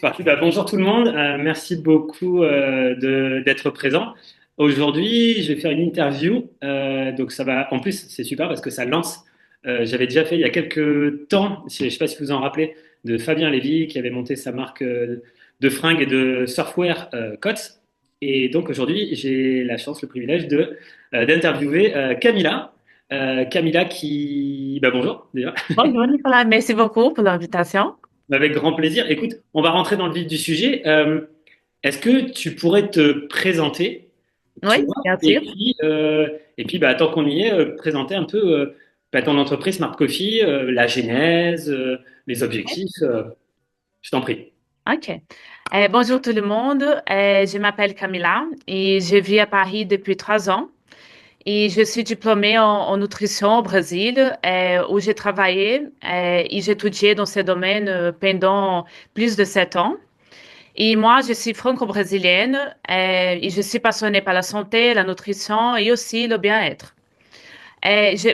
Parfait. Bonjour tout le monde. Merci beaucoup d'être présent. Aujourd'hui, je vais faire une interview. Donc ça va. En plus, c'est super parce que ça lance. J'avais déjà fait il y a quelques temps, je ne sais pas si vous en rappelez, de Fabien Lévy qui avait monté sa marque de fringues et de surfwear Coats. Et donc aujourd'hui, j'ai la chance, le privilège de d'interviewer Camilla. Camilla qui. Bonjour déjà. Bonjour Nicolas, merci beaucoup pour l'invitation. Avec grand plaisir. Écoute, on va rentrer dans le vif du sujet. Est-ce que tu pourrais te présenter, toi, Oui, bien et sûr. puis, tant qu'on y est, présenter un peu ton entreprise Smart Coffee, la genèse, les objectifs. Je t'en prie. OK. Bonjour tout le monde. Je m'appelle Camila et je vis à Paris depuis 3 ans. Et je suis diplômée en nutrition au Brésil, où j'ai travaillé et j'ai étudié dans ce domaine pendant plus de 7 ans. Et moi, je suis franco-brésilienne et je suis passionnée par la santé, la nutrition et aussi le bien-être.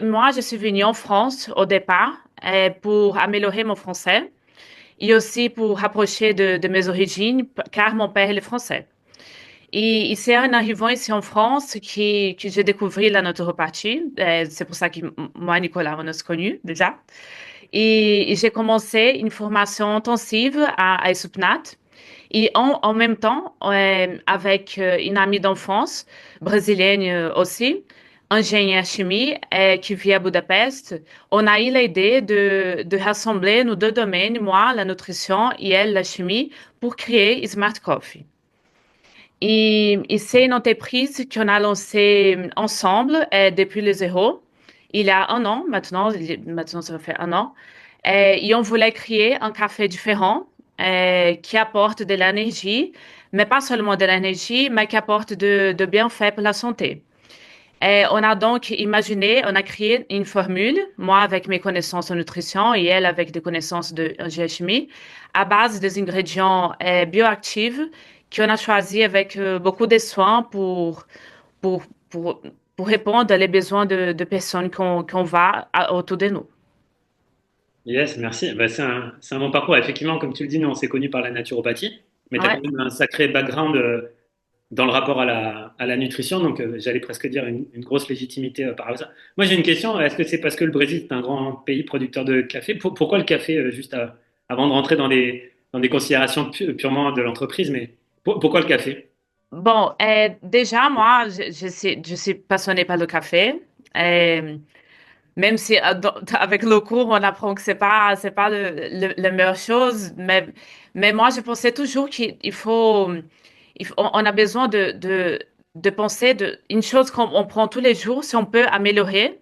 Moi, je suis venue en France au départ pour améliorer mon français et aussi pour rapprocher de mes origines, car mon père il est français. Et c'est en arrivant ici en France que j'ai découvert la naturopathie. C'est pour ça que moi et Nicolas, on s'est connus déjà. Et j'ai commencé une formation intensive à Esupnat. Et en même temps, avec une amie d'enfance, brésilienne aussi, ingénieure chimie, qui vit à Budapest, on a eu l'idée de rassembler nos deux domaines, moi, la nutrition et elle, la chimie, pour créer Smart Coffee. Et c'est une entreprise qu'on a lancée ensemble depuis le zéro, il y a un an maintenant, maintenant ça fait un an, et on voulait créer un café différent qui apporte de l'énergie, mais pas seulement de l'énergie, mais qui apporte de bienfaits pour la santé. Et on a donc imaginé, on a créé une formule, moi avec mes connaissances en nutrition et elle avec des connaissances de géochimie, à base des ingrédients bioactifs qu'on a choisi avec beaucoup de soins pour, pour, pour répondre aux besoins de personnes qu'on va autour de nous. Yes, merci. C'est un bon parcours. Effectivement, comme tu le dis, nous, on s'est connus par la naturopathie, mais tu as Ouais. quand même un sacré background dans le rapport à la nutrition, donc j'allais presque dire une grosse légitimité par rapport à ça. Moi, j'ai une question. Est-ce que c'est parce que le Brésil est un grand pays producteur de café? Pourquoi le café, avant de rentrer dans des considérations purement de l'entreprise, mais pourquoi le café? Bon, déjà, moi, je suis passionnée par le café. Euh, Même si avec le cours, on apprend que c'est pas la meilleure chose, mais moi, je pensais toujours on a besoin de penser une chose qu'on prend tous les jours, si on peut améliorer.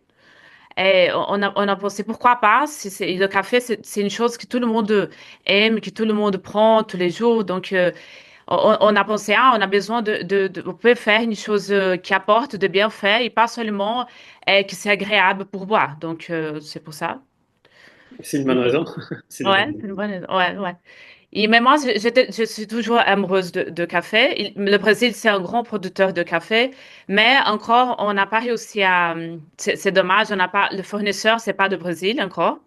Et on a pensé pourquoi pas, le café, c'est une chose que tout le monde aime, que tout le monde prend tous les jours. Donc, on a pensé, on a besoin on peut faire une chose qui apporte de bienfaits et pas seulement que c'est agréable pour boire. Donc, c'est pour ça. C'est une bonne raison. C'est une Ouais, bonne c'est une bonne. Ouais, ouais. Et mais moi, je suis toujours amoureuse de café. Le Brésil, c'est un grand producteur de café, mais encore, on n'a pas réussi à. C'est dommage, on n'a pas. Le fournisseur, c'est pas de Brésil encore.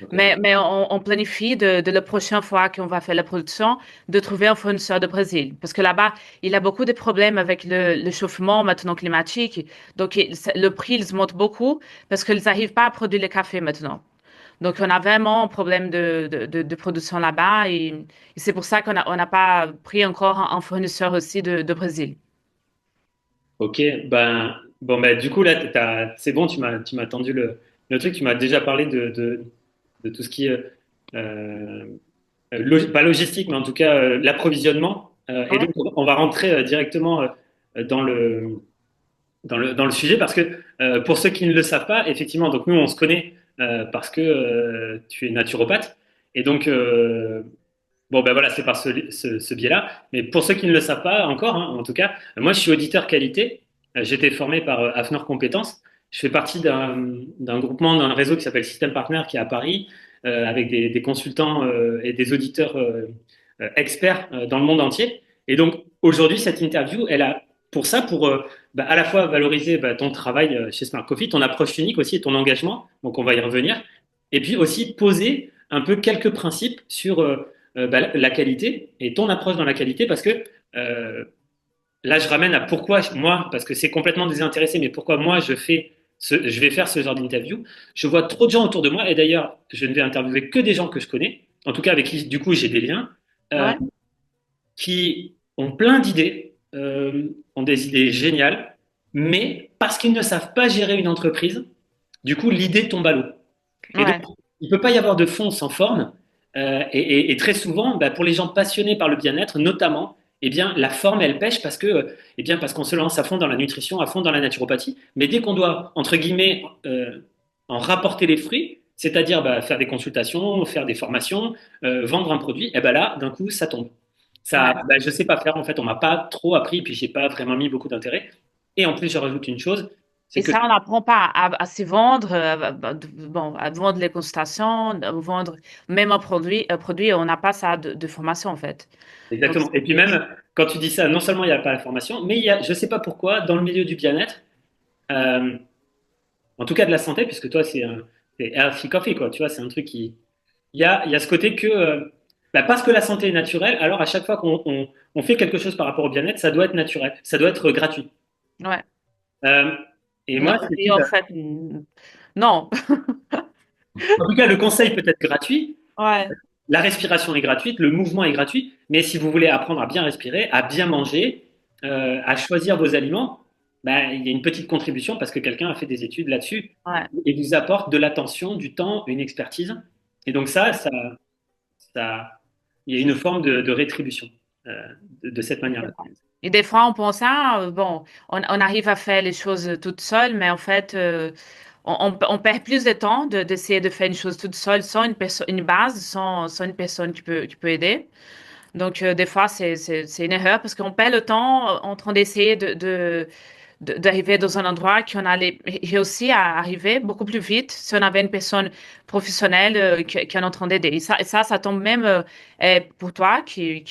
Ok. Mais on planifie de la prochaine fois qu'on va faire la production, de trouver un fournisseur de Brésil. Parce que là-bas, il a beaucoup de problèmes avec le chauffement maintenant climatique. Donc, le prix, il monte beaucoup parce qu'ils n'arrivent pas à produire le café maintenant. Donc, on a vraiment un problème de production là-bas et c'est pour ça qu'on n'a pas pris encore un fournisseur aussi de Brésil. Ok, du coup, là, c'est bon, tu m'as tendu le truc, tu m'as déjà parlé de tout ce qui est, euh, pas logistique, mais en tout cas, l'approvisionnement. Et Ouais. donc, on va rentrer directement dans le sujet parce que pour ceux qui ne le savent pas, effectivement, donc nous, on se connaît parce que tu es naturopathe. Et donc, voilà, c'est par ce biais-là. Mais pour ceux qui ne le savent pas encore, hein, en tout cas, moi, je suis auditeur qualité. J'ai été formé par Afnor Compétences. Je fais partie d'un groupement, d'un réseau qui s'appelle Système Partner, qui est à Paris, avec des consultants et des auditeurs experts dans le monde entier. Et donc, aujourd'hui, cette interview, elle a pour ça, pour à la fois valoriser ton travail chez Smart Coffee, ton approche unique aussi et ton engagement. Donc, on va y revenir. Et puis aussi poser un peu quelques principes sur la qualité et ton approche dans la qualité parce que euh, là, je ramène à pourquoi moi, parce que c'est complètement désintéressé, mais pourquoi moi je vais faire ce genre d'interview. Je vois trop de gens autour de moi, et d'ailleurs, je ne vais interviewer que des gens que je connais, en tout cas avec qui, du coup, j'ai des liens, euh, Ouais, qui ont plein d'idées, ont des idées géniales, mais parce qu'ils ne savent pas gérer une entreprise, du coup, l'idée tombe à l'eau. Et donc, ouais, il ne peut pas y avoir de fond sans forme. Et très souvent, bah, pour les gens passionnés par le bien-être, notamment, eh bien, la forme, elle pêche parce que, eh bien, parce qu'on se lance à fond dans la nutrition, à fond dans la naturopathie. Mais dès qu'on doit, entre guillemets, en rapporter les fruits, c'est-à-dire bah, faire des consultations, faire des formations, vendre un produit, eh ben là, d'un coup, ça tombe. Ça, ouais. bah, je sais pas faire. En fait, on m'a pas trop appris, puis j'ai pas vraiment mis beaucoup d'intérêt. Et en plus, je rajoute une chose, c'est Et que ça, on n'apprend pas à se vendre, bon, à vendre les consultations, à vendre même un produit, on n'a pas ça de formation en fait. Donc, exactement. Et puis même, quand tu dis ça, non seulement il n'y a pas la formation, mais il y a, je ne sais pas pourquoi, dans le milieu du bien-être, euh, en tout cas de la santé, puisque toi c'est healthy coffee, quoi, tu vois, c'est un truc qui... il y a ce côté que, bah, parce que la santé est naturelle, alors à chaque fois qu'on fait quelque chose par rapport au bien-être, ça doit être naturel, ça doit être gratuit. ouais. Euh, et Non, moi, je me et dis, en bah, fait, non. en tout cas, le conseil peut être gratuit, Ouais, la respiration est gratuite, le mouvement est gratuit, mais si vous voulez apprendre à bien respirer, à bien manger, à choisir vos aliments, ben, il y a une petite contribution parce que quelqu'un a fait des études là-dessus ouais. et vous apporte de l'attention, du temps, une expertise. Et donc ça il y a une forme de rétribution de cette manière-là. Et des fois, on pense, ah, bon, on arrive à faire les choses toute seule, mais en fait, on perd plus de temps d'essayer de faire une chose toute seule sans une base, sans une personne qui peut aider. Donc, des fois, c'est une erreur parce qu'on perd le temps en train d'essayer d'arriver dans un endroit qu'on allait réussir à arriver beaucoup plus vite si on avait une personne professionnelle qui est en train d'aider. Ça tombe même pour toi qui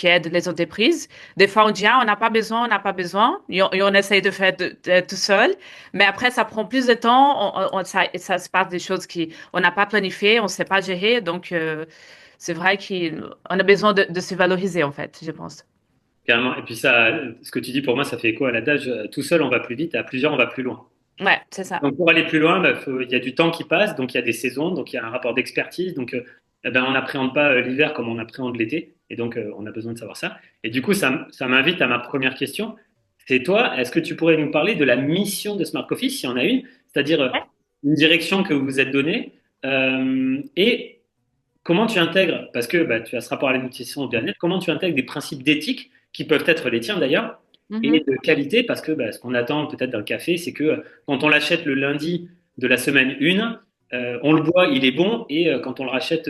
aide les entreprises. Des fois, on dit, ah, on n'a pas besoin, et on essaye de faire tout seul. Mais après, ça prend plus de temps. Ça se passe des choses on n'a pas planifié, on ne sait pas gérer. Donc, c'est vrai qu'on a besoin de se valoriser, en fait, je pense. Carrément. Et puis ça, ce que tu dis pour moi, ça fait écho à l'adage, tout seul on va plus vite, à plusieurs on va plus loin. Ouais, c'est ça. Donc pour aller plus loin, bah, il y a du temps qui passe, donc il y a des saisons, donc il y a un rapport d'expertise, donc eh ben, on n'appréhende pas l'hiver comme on appréhende l'été, et donc on a besoin de savoir ça. Et du coup, ça m'invite à ma première question. C'est toi, est-ce que tu pourrais nous parler de la mission de Smart Coffee, s'il y en a une, c'est-à-dire une direction que vous vous êtes donnée, et comment tu intègres, parce que bah, tu as ce rapport à la nutrition au bien-être, comment tu intègres des principes d'éthique qui peuvent être les tiens d'ailleurs, et Mhm. de qualité, parce que bah, ce qu'on attend peut-être d'un café, c'est que quand on l'achète le lundi de la semaine 1, on le boit, il est bon, et quand on le rachète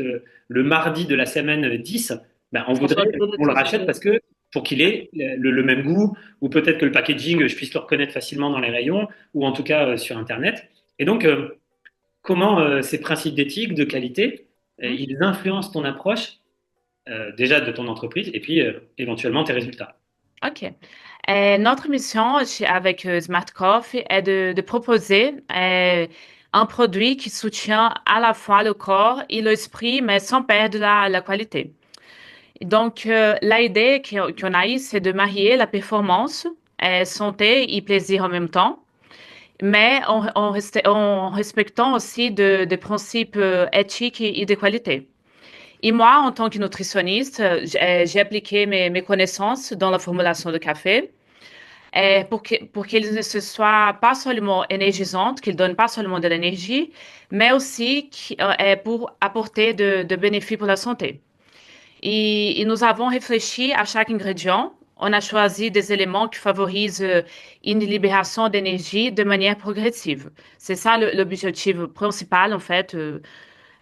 le mardi de la semaine 10, bah, on On voudrait doit donner qu'on le tout rachète parce que pour qu'il ait le même goût, ou peut-être que le packaging, je puisse le reconnaître facilement dans les rayons, ou en tout cas sur Internet. Et donc, comment ces principes d'éthique, de qualité, Mhm. ils influencent ton approche déjà de ton entreprise et puis éventuellement tes résultats. OK. Notre mission avec Smart Coffee est de proposer un produit qui soutient à la fois le corps et l'esprit, mais sans perdre la qualité. Donc, l'idée qu'on a eue, c'est de marier la performance, santé et plaisir en même temps, mais en respectant aussi des principes éthiques et de qualité. Et moi, en tant que nutritionniste, j'ai appliqué mes connaissances dans la formulation de café pour qu'ils ne se soient pas seulement énergisantes, qu'ils donnent pas seulement de l'énergie, mais aussi pour apporter de bénéfices pour la santé. Et nous avons réfléchi à chaque ingrédient. On a choisi des éléments qui favorisent une libération d'énergie de manière progressive. C'est ça l'objectif principal, en fait,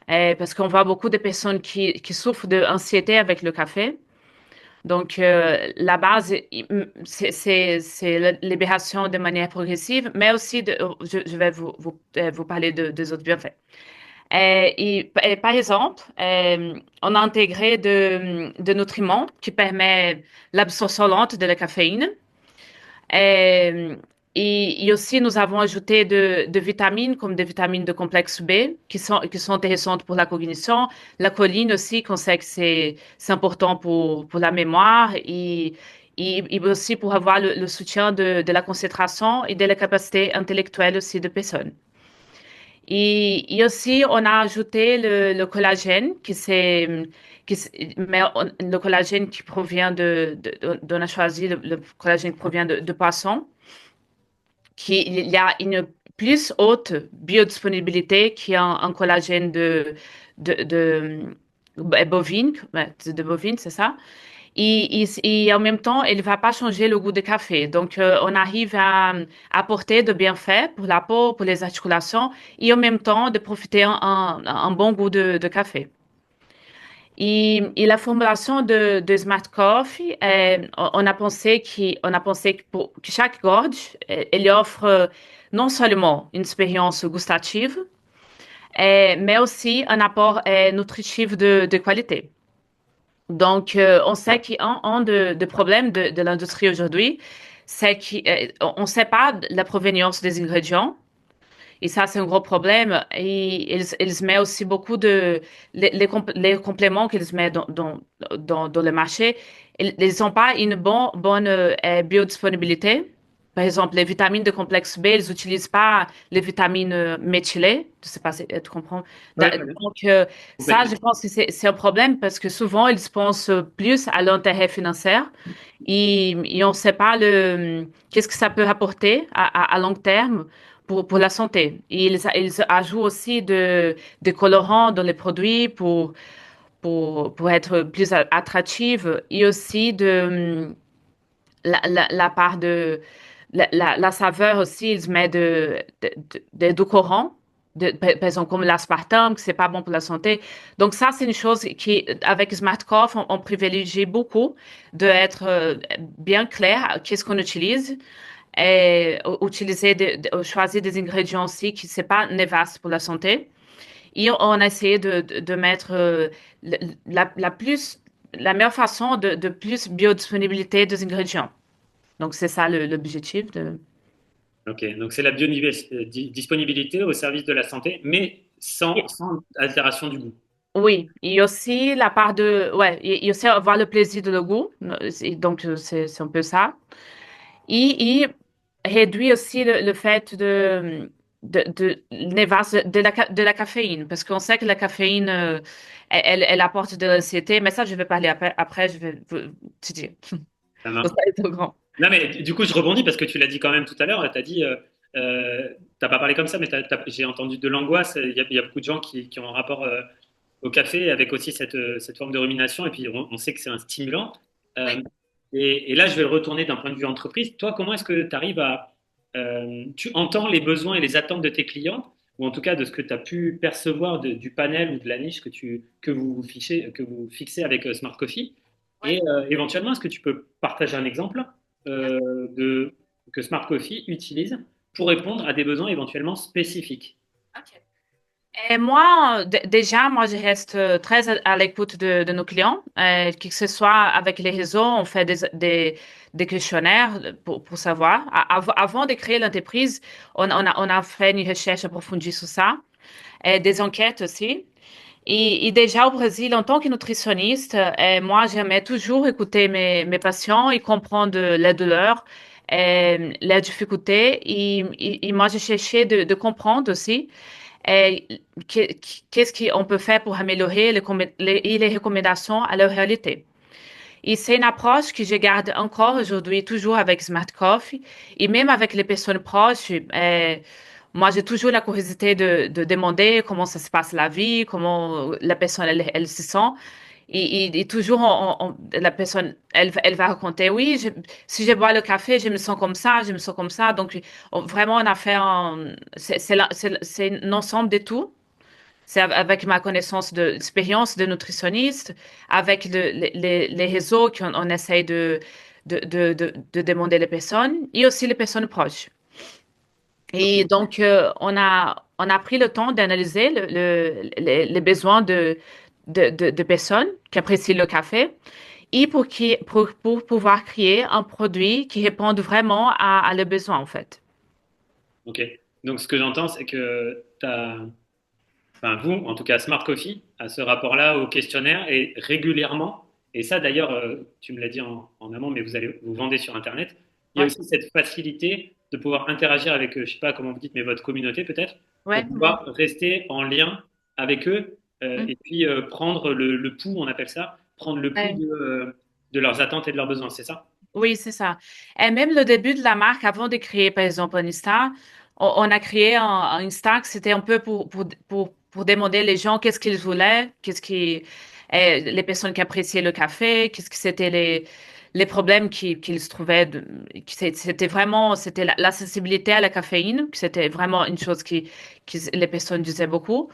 parce qu'on voit beaucoup de personnes qui souffrent d'anxiété avec le café. Donc, la base, c'est la libération de manière progressive, mais aussi, je vais vous parler des autres bienfaits. Par exemple, on a intégré de nutriments qui permettent l'absorption lente de la caféine. Euh, et aussi, nous avons ajouté de vitamines comme des vitamines de complexe B qui sont intéressantes pour la cognition. La choline aussi, qu'on sait que c'est important pour la mémoire et aussi pour avoir le soutien de la concentration et de la capacité intellectuelle aussi de personnes. Et aussi, on a ajouté le collagène, le collagène qui provient on a choisi le collagène qui provient de poissons, il y a une plus haute biodisponibilité qu'un collagène bovine, ouais, de bovine, c'est ça. Et en même temps, il ne va pas changer le goût du café. Donc, on arrive à apporter de bienfaits pour la peau, pour les articulations, et en même temps de profiter un bon goût de café. Et la formulation de Smart Coffee, on a pensé que chaque gorge, elle offre non seulement une expérience gustative, mais aussi un apport nutritif de qualité. Donc, on sait qu'un des problèmes de l'industrie aujourd'hui, c'est qu'on ne sait pas la provenance des ingrédients. Et ça, c'est un gros problème. Et ils mettent aussi beaucoup les compléments qu'ils mettent dans le marché. Ils n'ont pas une bonne biodisponibilité. Par exemple, les vitamines de complexe B, ils n'utilisent pas les vitamines méthylées. Je ne sais pas si tu comprends. Ouais, très bien. Donc, ça, je Complètement. pense que c'est un problème parce que souvent, ils pensent plus à l'intérêt financier et on ne sait pas qu'est-ce que ça peut apporter à long terme pour la santé. Et ils ajoutent aussi des colorants dans les produits pour être plus attractifs et aussi la part la saveur aussi, ils mettent de édulcorants. Par exemple, comme l'aspartame, que c'est pas bon pour la santé. Donc ça, c'est une chose qui, avec Smart Coffee, on privilégie beaucoup d'être bien clair qu'est-ce qu'on utilise et choisir des ingrédients aussi qui c'est pas néfaste pour la santé. Et on a essayé de mettre le- la meilleure façon de plus biodisponibilité des ingrédients. Donc c'est ça l'objectif de. Ok, donc c'est la biodisponibilité au service de la santé, mais sans altération du goût. Oui, et aussi la part ouais, et aussi avoir le plaisir de le goût. Donc c'est un peu ça. Et réduit aussi le fait névase de la caféine, parce qu'on sait que la caféine, elle apporte de l'anxiété, mais ça, je vais parler après je vais vous te dire. Ça Ça marche. va être grand. Non, mais du coup, je rebondis parce que tu l'as dit quand même tout à l'heure. Tu as dit, t'as pas parlé comme ça, mais j'ai entendu de l'angoisse. Il y a beaucoup de gens qui ont un rapport au café avec aussi cette forme de rumination. Et puis, on sait que c'est un stimulant. Euh, et là, je vais le retourner d'un point de vue entreprise. Toi, comment est-ce que tu arrives tu entends les besoins et les attentes de tes clients, ou en tout cas de ce que tu as pu percevoir du panel ou de la niche que vous fixez avec Smart Coffee. Et éventuellement, est-ce que tu peux partager un exemple que Smart Coffee utilise pour répondre à des besoins éventuellement spécifiques? Et moi, déjà, moi, je reste très à l'écoute de nos clients, que ce soit avec les réseaux, on fait des questionnaires pour savoir. Avant de créer l'entreprise, on a fait une recherche approfondie sur ça, et des enquêtes aussi. Et déjà au Brésil, en tant que nutritionniste, moi, j'aimais toujours écouter mes patients et comprendre les douleurs, les difficultés. Et moi, je cherchais de comprendre aussi qu'est-ce qu'on peut faire pour améliorer les recommandations à leur réalité. Et c'est une approche que je garde encore aujourd'hui, toujours avec Smart Coffee, et même avec les personnes proches. Moi, j'ai toujours la curiosité de demander comment ça se passe la vie, comment la personne, elle se sent. Et toujours, la personne, elle va raconter, oui, si je bois le café, je me sens comme ça, je me sens comme ça. Donc, vraiment, on a fait c'est un ensemble de tout. C'est avec ma connaissance d'expérience de nutritionniste, avec les réseaux qu'on essaye de demander les personnes et aussi les personnes proches. Et donc, on a pris le temps d'analyser les besoins de personnes qui apprécient le café et pour pouvoir créer un produit qui réponde vraiment à leurs besoins, en fait. Ok. Donc, ce que j'entends, c'est que enfin, vous, en tout cas Smart Coffee, a ce rapport-là au questionnaire et régulièrement, et ça d'ailleurs, tu me l'as dit en amont, mais vous vendez sur Internet, il y a Ouais, aussi cette facilité de pouvoir interagir avec, je sais pas comment vous dites, mais votre communauté peut-être, ouais, pour ouais. pouvoir rester en lien avec eux Mm. et puis prendre le pouls, on appelle ça, prendre le pouls Ouais. de leurs attentes et de leurs besoins, c'est ça? Oui, c'est ça. Et même le début de la marque, avant de créer, par exemple, un Insta, on a créé un Insta, que c'était un peu pour demander les gens qu'est-ce qu'ils voulaient, les personnes qui appréciaient le café, qu'est-ce que c'était les problèmes qu'ils se trouvaient. C'était vraiment, c'était la sensibilité à la caféine, que c'était vraiment une chose qui les personnes disaient beaucoup.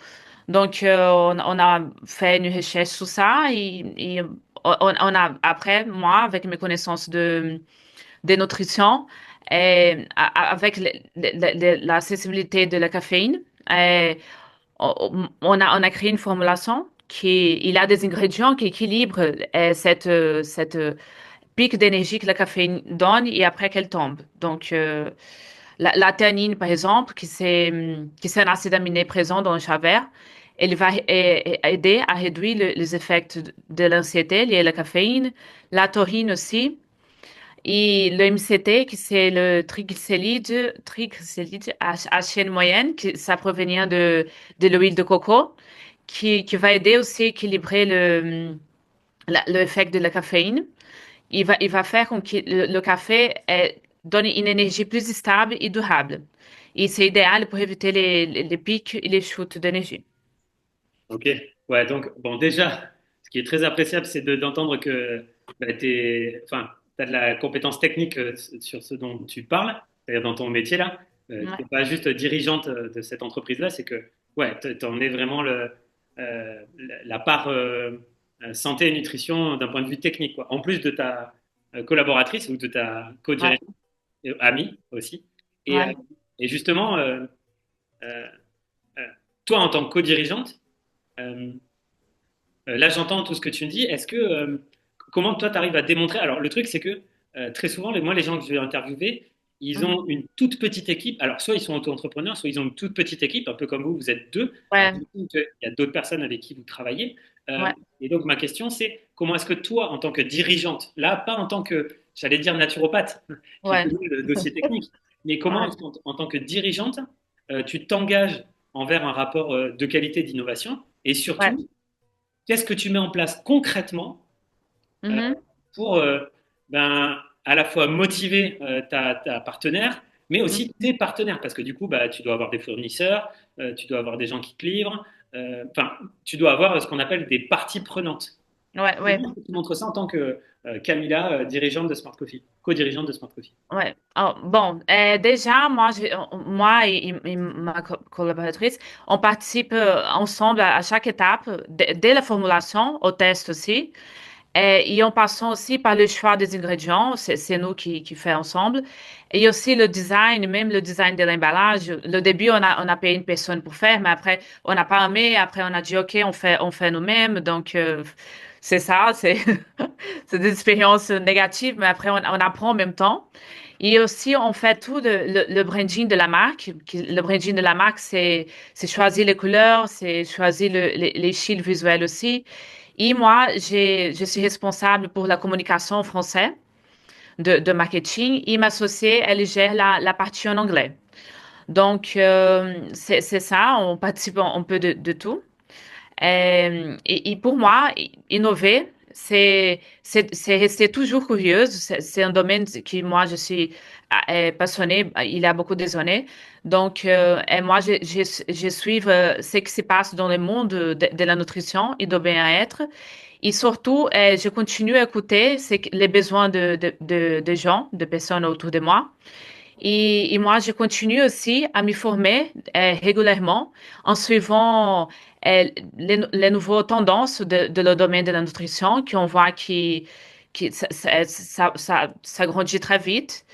Donc, on a fait une recherche sur ça et on a, après, moi, avec mes connaissances de nutrition, avec la sensibilité de la caféine, on a créé une formulation il a des ingrédients qui équilibrent cette pic d'énergie que la caféine donne et après qu'elle tombe. Donc, la théanine, par exemple, qui c'est un acide aminé présent dans le chai vert, elle va aider à réduire les effets de l'anxiété liée à la caféine. La taurine aussi. Et le MCT, qui c'est le triglycéride à chaîne moyenne, ça provient de l'huile de coco, qui va aider aussi à équilibrer l'effet de la caféine. Il va faire que le café donne une énergie plus stable et durable. Et c'est idéal pour éviter les pics et les chutes d'énergie. Ok. Ouais, donc, bon, déjà, ce qui est très appréciable, c'est d'entendre que bah, enfin, tu as de la compétence technique sur ce dont tu parles, c'est-à-dire dans ton métier là. Tu Ouais, n'es pas juste dirigeante de cette entreprise-là, c'est que, ouais, tu en es vraiment la part santé et nutrition d'un point de vue technique, quoi. En plus de ta collaboratrice ou de ta ouais, co-directrice, amie aussi. Et, ouais. et justement, euh, euh, toi, en tant que co-dirigeante, euh, là, j'entends tout ce que tu me dis. Comment toi, tu arrives à démontrer? Alors, le truc, c'est que très souvent, moi, les gens que je vais interviewer, ils Mhm. ont une toute petite équipe. Alors, soit ils sont auto-entrepreneurs, soit ils ont une toute petite équipe, un peu comme vous êtes deux. Alors, Ouais, j'imagine qu'il y a d'autres personnes avec qui vous travaillez. ouais, Et donc, ma question, c'est comment est-ce que toi, en tant que dirigeante, là, pas en tant que, j'allais dire naturopathe, qui ouais, connaît le dossier technique, mais comment ouais. est-ce qu'en tant que dirigeante, tu t'engages envers un rapport de qualité d'innovation et Ouais. surtout, qu'est-ce que tu mets en place concrètement euh, Mhm. pour ben, à la fois motiver ta partenaire, mais Mhm. aussi tes partenaires, parce que du coup, bah, tu dois avoir des fournisseurs, tu dois avoir des gens qui te livrent, enfin, tu dois avoir ce qu'on appelle des parties prenantes. Ouais, ouais. Comment est-ce que tu montres ça en tant que Camilla, dirigeante de Smart Coffee, co-dirigeante de Smart Coffee? Ouais. Oh, bon, déjà, moi et ma collaboratrice, on participe ensemble à chaque étape, dès la formulation, au test aussi, et en passant aussi par le choix des ingrédients, c'est nous qui fait ensemble, et aussi le design, même le design de l'emballage. Le début, on a payé une personne pour faire, mais après, on n'a pas aimé, après, on a dit, OK, on fait nous-mêmes, donc c'est ça, c'est des expériences négatives, mais après, on apprend en même temps. Et aussi, on fait tout le branding de la marque. Le branding de la marque, c'est choisir les couleurs, c'est choisir les styles visuels aussi. Et moi, je suis responsable pour la communication en français de marketing et ma associée, elle gère la partie en anglais. Donc, c'est ça, on participe un peu de tout. Et pour moi, innover, c'est rester toujours curieuse. C'est un domaine qui, moi, je suis passionnée il y a beaucoup des années. Donc, et moi, je suis ce qui se passe dans le monde de la nutrition et du bien-être. Et surtout, je continue à écouter les besoins de gens, de personnes autour de moi. Et moi, je continue aussi à me former régulièrement en suivant les nouvelles tendances de le domaine de la nutrition, qu'on voit qui ça grandit très vite.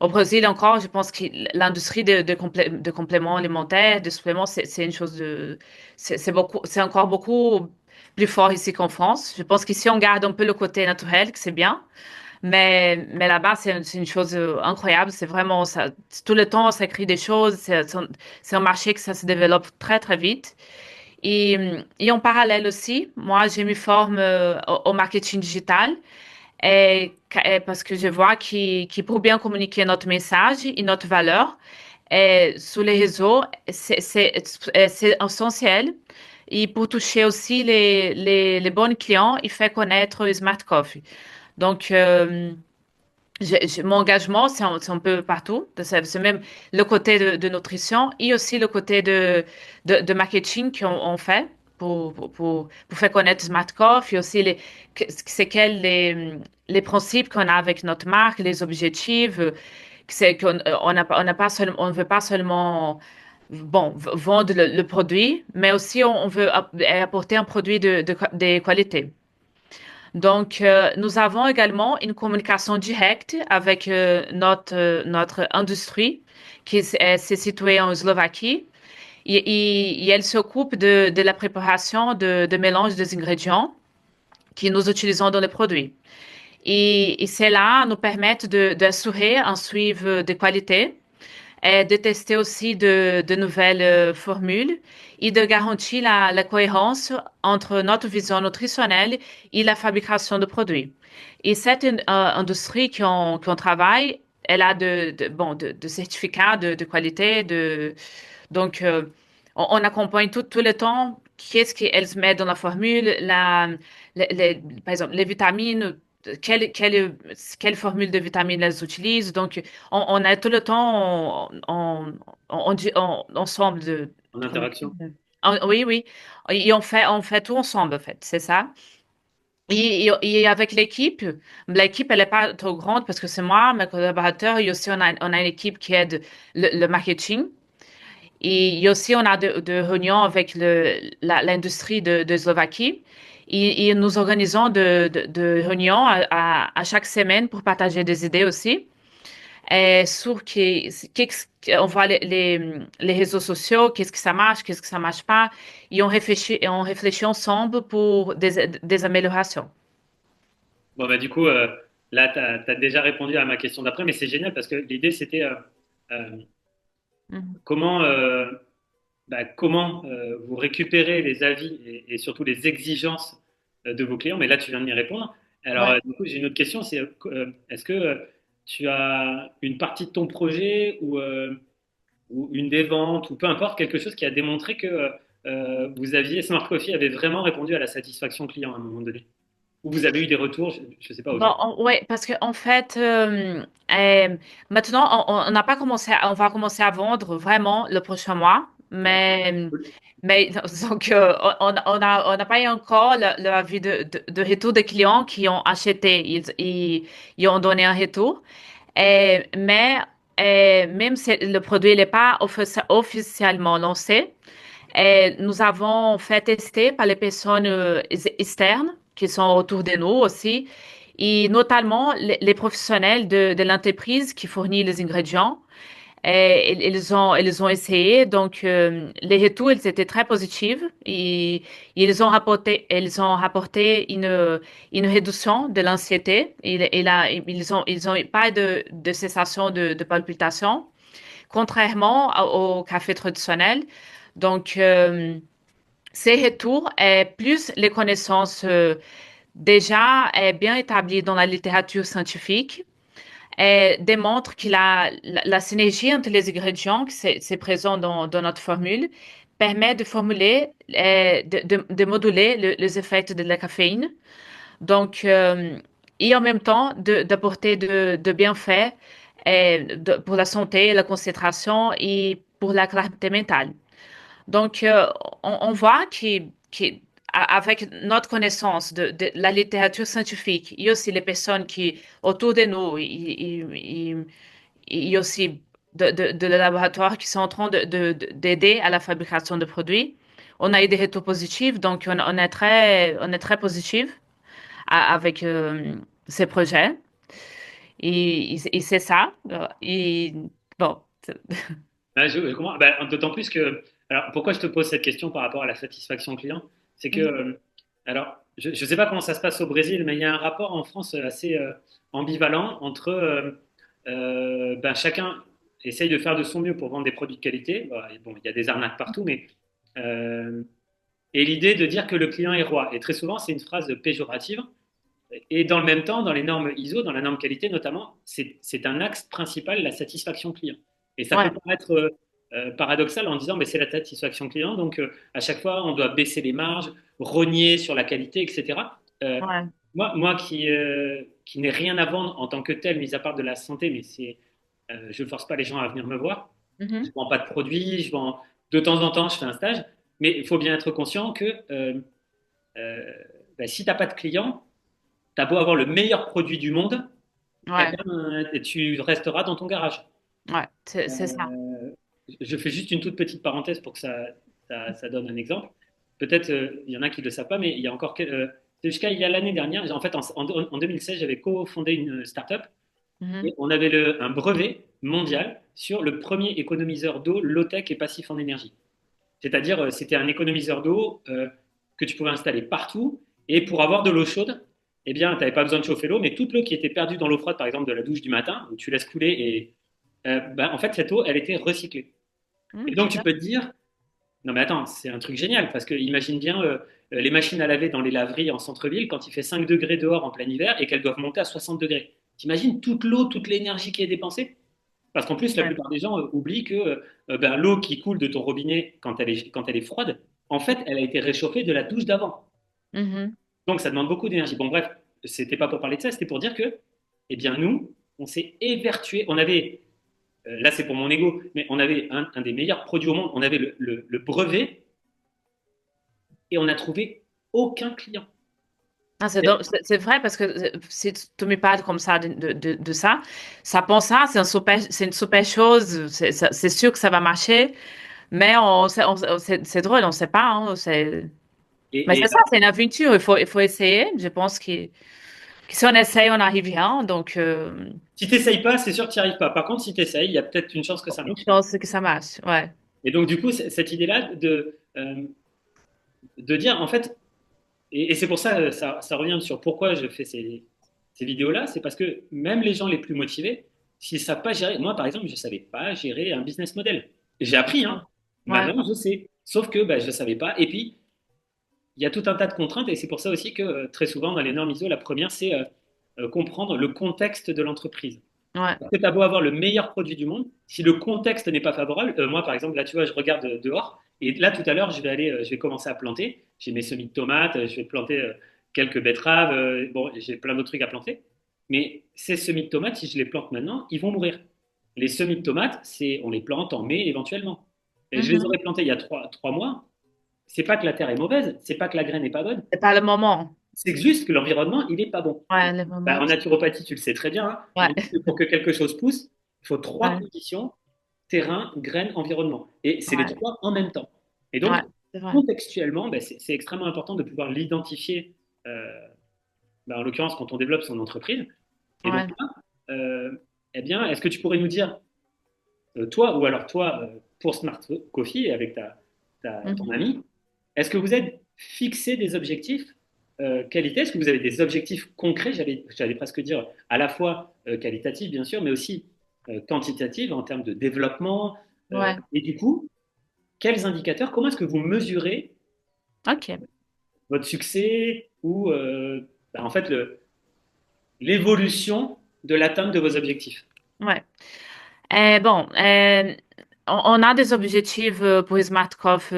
Au Brésil encore, je pense que l'industrie de compléments alimentaires, de suppléments, c'est une chose c'est encore beaucoup plus fort ici qu'en France. Je pense qu'ici, on garde un peu le côté naturel, que c'est bien. Mais là-bas, c'est une chose incroyable. C'est vraiment ça. Tout le temps, on s'écrit des choses. C'est un marché que ça se développe très, très vite. Et en parallèle aussi, moi, je me forme au marketing digital parce que je vois que pour bien communiquer notre message et notre valeur sur les réseaux, c'est essentiel. Et pour toucher aussi les bons clients, il fait connaître le Smart Coffee. Donc, mon engagement, c'est un peu partout. C'est même le côté de nutrition et aussi le côté de marketing qu'on on fait pour faire connaître Smart Coffee et aussi c'est quels les principes qu'on a avec notre marque, les objectifs. C'est qu'on on n'a pas seulement, on ne veut pas seulement vendre le produit, mais aussi on veut apporter un produit de qualité. Donc, nous avons également une communication directe avec notre industrie s'est située en Slovaquie et elle s'occupe de la préparation de mélange des ingrédients que nous utilisons dans les produits. Et cela nous permet d'assurer un suivi de qualité et de tester aussi de nouvelles formules et de garantir la cohérence entre notre vision nutritionnelle et la fabrication de produits. Et cette industrie qu'on travaille, elle a de certificats de qualité. Donc, on accompagne tout le temps qu'est-ce qu'elle se met dans la formule, par exemple, les vitamines, quelle formule de vitamines elles utilisent. Donc, on a tout le temps ensemble En interaction. oui, oui. Et on fait tout ensemble, en fait. C'est ça. Et avec l'équipe, elle n'est pas trop grande parce que c'est moi, mes collaborateurs, et aussi on a une équipe qui aide le marketing. Et aussi, on a de réunions avec l'industrie de Slovaquie. Et nous organisons de réunions à chaque semaine pour partager des idées aussi. Et on voit les réseaux sociaux, qu'est-ce que ça marche, qu'est-ce que ça marche pas. Et on réfléchit ensemble pour des améliorations. Bon, bah, du coup, là, tu as déjà répondu à ma question d'après, mais c'est génial parce que l'idée, c'était euh, Mhm. comment, comment vous récupérez les avis et surtout les exigences de vos clients. Mais là, tu viens de m'y répondre. Alors, Ouais. du coup, j'ai une autre question, c'est est-ce que tu as une partie de ton projet ou une des ventes ou peu importe, quelque chose qui a démontré que Smart Coffee avait vraiment répondu à la satisfaction client à un moment donné? Ou vous avez eu des retours, je ne sais pas Bon, aujourd'hui. ouais, parce que en fait, maintenant, on n'a pas commencé, on va commencer à vendre vraiment le prochain mois, Ouais, mais donc on n'a pas eu encore le avis de retour des clients qui ont acheté, ils ont donné un retour, mais même si le produit n'est pas officiellement lancé, nous avons fait tester par les personnes externes qui sont autour de nous aussi, et notamment les professionnels de l'entreprise qui fournit les ingrédients. Et ils ont essayé, donc les retours ils étaient très positifs et ils ont rapporté une réduction de l'anxiété. Ils ont pas de cessation de palpitation, contrairement au café traditionnel. Donc, ces retours et plus les connaissances déjà bien établies dans la littérature scientifique démontrent que la synergie entre les ingrédients, que c'est présent dans notre formule, permet de formuler, de moduler les effets de la caféine. Donc, et en même temps, d'apporter de bienfaits pour la santé, la concentration et pour la clarté mentale. Donc, on voit avec notre connaissance de la littérature scientifique, il y a aussi les personnes qui, autour de nous, il y a aussi de laboratoires qui sont en train d'aider à la fabrication de produits. On a eu des retours positifs, donc on est très positif avec ces projets. Et c'est ça. Et bon, Ah, je comprends. Bah, d'autant plus que, alors, pourquoi je te pose cette question par rapport à la satisfaction client, c'est que, alors, je ne sais pas comment ça se passe au Brésil, mais il y a un rapport en France assez ambivalent entre ben, chacun essaye de faire de son mieux pour vendre des produits de qualité. Voilà, et bon, il y a des arnaques partout, mais euh, et l'idée de dire que le client est roi. Et très souvent, c'est une phrase péjorative. Et dans le même temps, dans les normes ISO, dans la norme qualité notamment, c'est un axe principal, la satisfaction client. Et ça peut Ouais, paraître paradoxal en disant, mais c'est la satisfaction client, donc à chaque fois, on doit baisser les marges, rogner sur la qualité, etc. Euh, ouais. moi qui n'ai rien à vendre en tant que tel, mis à part de la santé, mais je ne force pas les gens à venir me voir. Je Mhm. ne vends pas de produits, de temps en temps, je fais un stage, mais il faut bien être conscient que euh, ben, si tu n'as pas de clients, tu as beau avoir le meilleur produit du monde, eh Ouais, ben, tu resteras dans ton garage. ouais, c'est ça. Euh, je fais juste une toute petite parenthèse pour que ça donne un exemple. Peut-être il y en a qui ne le savent pas, mais il y a encore c'est jusqu'à il y a l'année dernière, en fait en 2016, j'avais cofondé une startup et Mhm. on avait un brevet mondial sur le premier économiseur d'eau low-tech et passif en énergie. C'est-à-dire, c'était un économiseur d'eau que tu pouvais installer partout. Et pour avoir de l'eau chaude, eh bien, tu n'avais pas besoin de chauffer l'eau, mais toute l'eau qui était perdue dans l'eau froide, par exemple de la douche du matin, où tu laisses couler, et ben, en fait, cette eau, elle était recyclée. Et donc, tu Super. peux te dire, non mais attends, c'est un truc génial, parce que imagine bien les machines à laver dans les laveries en centre-ville, quand il fait 5 degrés dehors en plein hiver, et qu'elles doivent monter à 60 degrés. T'imagines toute l'eau, toute l'énergie qui est dépensée? Parce qu'en plus, la Ouais. plupart des gens oublient que ben, l'eau qui coule de ton robinet quand elle est froide, en fait, elle a été réchauffée de la douche d'avant. Mhm. Donc, ça demande beaucoup d'énergie. Bon, bref, c'était pas pour parler de ça, c'était pour dire que, eh bien, nous, on s'est évertué. On avait, là, c'est pour mon ego, mais on avait un des meilleurs produits au monde. On avait le brevet et on n'a trouvé aucun client. Ah, c'est vrai parce que si tu me parles comme ça de ça, ça pense ça, c'est une super chose, c'est sûr que ça va marcher, mais c'est drôle, on ne sait pas. Hein, mais Et c'est ça, c'est une aventure, il faut essayer. Je pense que si on essaye, on arrivera. Donc, si tu n'essayes pas, c'est sûr que tu n'y arrives pas. Par contre, si tu essayes, il y a peut-être une chance que ça une marche. chance que ça marche. Ouais. Et donc, du coup, cette idée-là de dire, en fait, et c'est pour ça, ça revient sur pourquoi je fais ces vidéos-là, c'est parce que même les gens les plus motivés, s'ils ne savent pas gérer, moi par exemple, je ne savais pas gérer un business model. J'ai appris, hein. Ouais. Maintenant je sais. Sauf que bah, je ne savais pas. Et puis, il y a tout un tas de contraintes, et c'est pour ça aussi que très souvent dans les normes ISO, la première, c'est comprendre le contexte de l'entreprise. Ouais. Parce que tu as beau avoir le meilleur produit du monde, si le contexte n'est pas favorable, moi par exemple, là tu vois, je regarde dehors, et là tout à l'heure, je vais commencer à planter. J'ai mes semis de tomates, je vais planter quelques betteraves, bon, j'ai plein d'autres trucs à planter. Mais ces semis de tomates, si je les plante maintenant, ils vont mourir. Les semis de tomates, on les plante en mai éventuellement. Et je les Mhm. aurais plantés il y a 3 mois. C'est pas que la terre est mauvaise, c'est pas que la graine n'est pas bonne, C'est pas le moment. c'est juste que l'environnement, il n'est pas bon. Ouais, le Bah, moment. en naturopathie, tu le sais très bien, hein, on Ouais. dit que pour que quelque chose pousse, il faut trois Ouais. conditions, terrain, graine, environnement. Et c'est les Ouais. trois en même temps. Et donc, Ouais. C'est vrai. contextuellement, bah, c'est extrêmement important de pouvoir l'identifier, bah, en l'occurrence quand on développe son entreprise. Et donc Ouais. là, eh bien, est-ce que tu pourrais nous dire, toi, ou alors toi, pour Smart Coffee, avec ton Mhm. ami, est-ce que vous êtes fixé des objectifs qualité? Est-ce que vous avez des objectifs concrets, j'allais presque dire, à la fois qualitatifs, bien sûr, mais aussi quantitatifs en termes de développement? Ouais. Et du coup, quels indicateurs, comment est-ce que vous mesurez OK. votre succès ou bah, en fait l'évolution de l'atteinte de vos objectifs? Ouais. Bon, on a des objectifs pour SmartCoff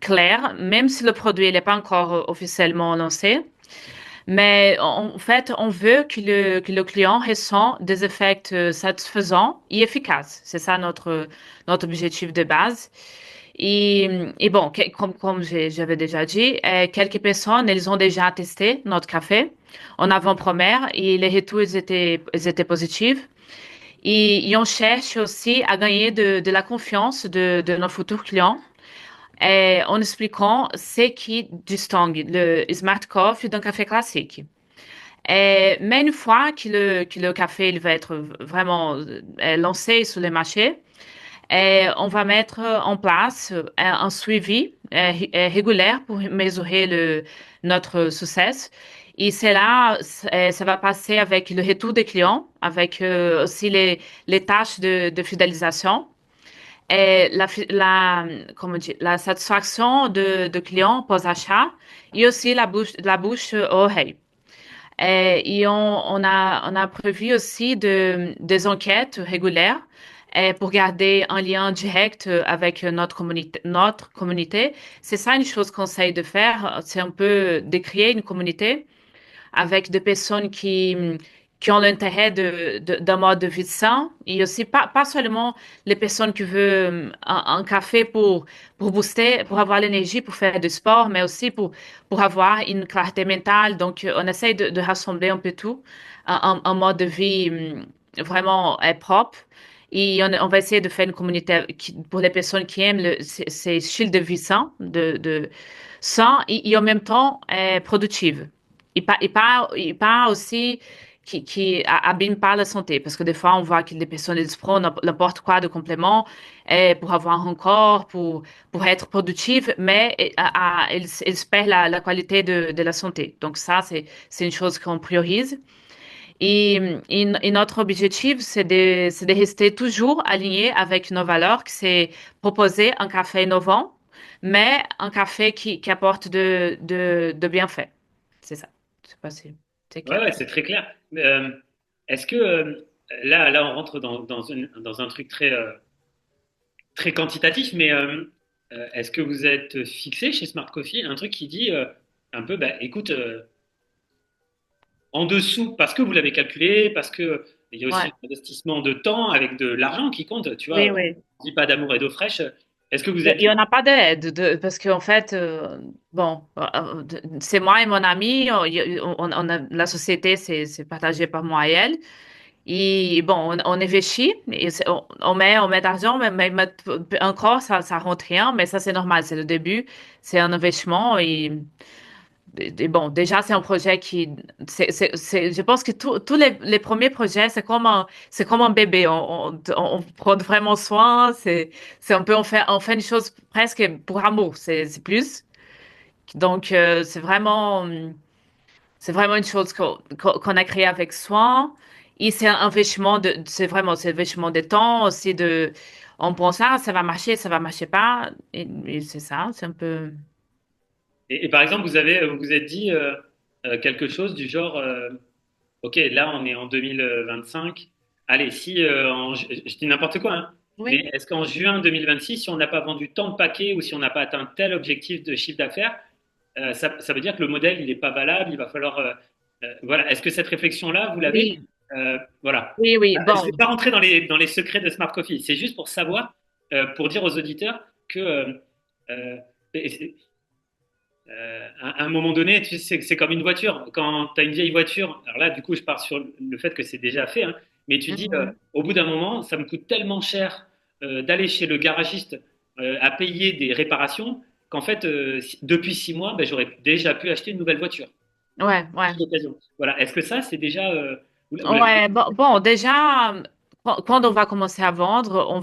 clairs, même si le produit n'est pas encore officiellement lancé. Mais en fait, on veut que le client ressent des effets satisfaisants et efficaces. C'est ça notre objectif de base. Et bon, comme j'avais déjà dit, quelques personnes, elles ont déjà testé notre café en avant-première et les retours ils étaient positifs. Et on cherche aussi à gagner de la confiance de nos futurs clients en expliquant ce qui distingue le Smart Coffee d'un café classique. Mais une fois que le café il va être vraiment lancé sur le marché, on va mettre en place un suivi régulière pour mesurer notre succès. Et c'est là, ça va passer avec le retour des clients, avec aussi les tâches de fidélisation. Et comment dire, la satisfaction de clients post-achat et aussi la bouche oreille. Et on a prévu aussi des enquêtes régulières pour garder un lien direct avec notre communauté. C'est ça une chose qu'on essaye de faire, c'est un peu de créer une communauté avec des personnes qui ont l'intérêt d'un mode de vie sain et aussi pas seulement les personnes qui veulent un café pour booster, pour avoir l'énergie pour faire du sport, mais aussi pour avoir une clarté mentale. Donc, on essaie de rassembler un peu tout, un mode de vie vraiment propre. Et on va essayer de faire une communauté pour les personnes qui aiment ces styles de vie sain, sain et en même temps productive. Et pas aussi qui abîme pas la santé, parce que des fois, on voit que les personnes elles prennent n'importe quoi de complément pour avoir un corps, pour être productive, mais elles perdent la qualité de la santé. Donc ça, c'est une chose qu'on priorise. Et notre objectif, c'est de rester toujours aligné avec nos valeurs, que c'est proposer un café innovant, mais un café qui apporte de bienfaits. C'est ça. Je sais pas si c'est Ouais, clair. ouais, c'est très clair. Mais, est-ce que là, on rentre dans un truc très quantitatif, mais est-ce que vous êtes fixé chez Smart Coffee un truc qui dit un peu, bah, écoute, en dessous, parce que vous l'avez calculé, parce que il y a aussi Ouais. un investissement de temps avec de l'argent qui compte, tu Oui, vois, oui. on dit pas d'amour et d'eau fraîche. Est-ce que vous Il êtes... n'y en a pas d'aide, parce qu'en fait, bon, c'est moi et mon ami, la société, c'est partagé par moi et elle. Et bon, on investit, et on met d'argent, mais encore, ça rentre rien, mais ça, c'est normal, c'est le début, c'est un investissement. Et bon, déjà, c'est un projet je pense que tous les premiers projets, c'est comme un bébé. On prend vraiment soin. C'est un peu, on fait une chose presque pour amour. C'est plus. Donc, c'est vraiment une chose qu'on a créée avec soin. Et c'est un investissement c'est un investissement de temps aussi on pense, ah, ça va marcher pas. Et c'est ça, c'est un peu. Et par exemple, vous vous êtes dit quelque chose du genre, ok, là, on est en 2025. Allez, si, je dis n'importe quoi, hein, Oui. mais est-ce qu'en juin 2026, si on n'a pas vendu tant de paquets ou si on n'a pas atteint tel objectif de chiffre d'affaires, ça veut dire que le modèle, il n'est pas valable, il va falloir... voilà. Est-ce que cette réflexion-là, vous l'avez? Oui, Voilà. oui, oui. Je ne Bon, vais pas rentrer dans les secrets de Smart Coffee. C'est juste pour savoir, pour dire aux auditeurs que euh, à un moment donné, tu sais, c'est comme une voiture. Quand tu as une vieille voiture, alors là, du coup, je pars sur le fait que c'est déjà fait, hein, mais tu dis, mhm. au bout d'un moment, ça me coûte tellement cher d'aller chez le garagiste à payer des réparations qu'en fait, depuis 6 mois, ben, j'aurais déjà pu acheter une nouvelle voiture Ouais, ouais. d'occasion. Voilà. Est-ce que ça, c'est déjà, vous l'avez Ouais, bon, déjà, quand on va commencer à vendre, on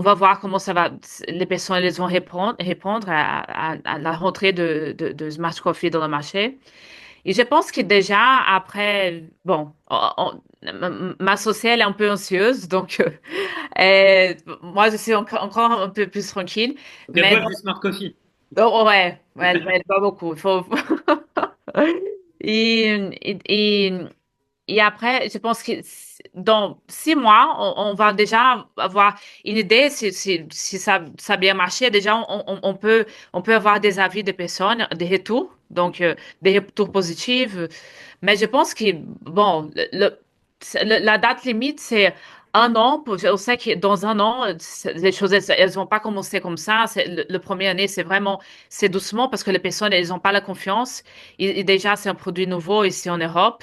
va voir comment ça va, les personnes elles vont répondre à la rentrée de Smart Coffee dans le marché. Et je pense que déjà, après, bon, ma associée, elle est un peu anxieuse, donc moi, je suis encore un peu plus tranquille. Donc, elles Mais boivent du Smart Coffee. ouais, ouais, elle pas beaucoup. Et, et, et après, je pense que dans 6 mois, on va déjà avoir une idée si ça a bien marché. Déjà, on peut avoir des avis de personnes, des retours, donc des retours positifs. Mais je pense que, bon, la date limite, c'est 1 an. On sait que dans 1 an, les choses, elles vont pas commencer comme ça. Le premier année, c'est doucement parce que les personnes, elles n'ont pas la confiance. Et déjà, c'est un produit nouveau ici en Europe.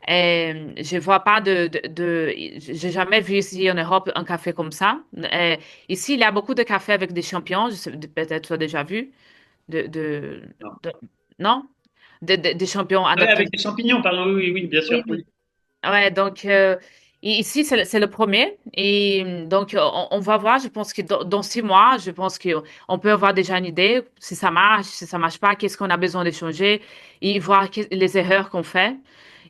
Je vois pas j'ai jamais vu ici en Europe un café comme ça. Ici, il y a beaucoup de cafés avec des champignons. Peut-être tu as déjà vu. De, de, Non. de- non? Des champignons Ouais, avec anatomiques. des champignons, pardon. Oui, oui, oui, bien sûr. Oui, Oui. oui. Ouais, donc, Et ici, c'est le premier. Et donc, on va voir. Je pense que dans 6 mois, je pense qu'on peut avoir déjà une idée si ça marche pas, qu'est-ce qu'on a besoin de changer et voir les erreurs qu'on fait.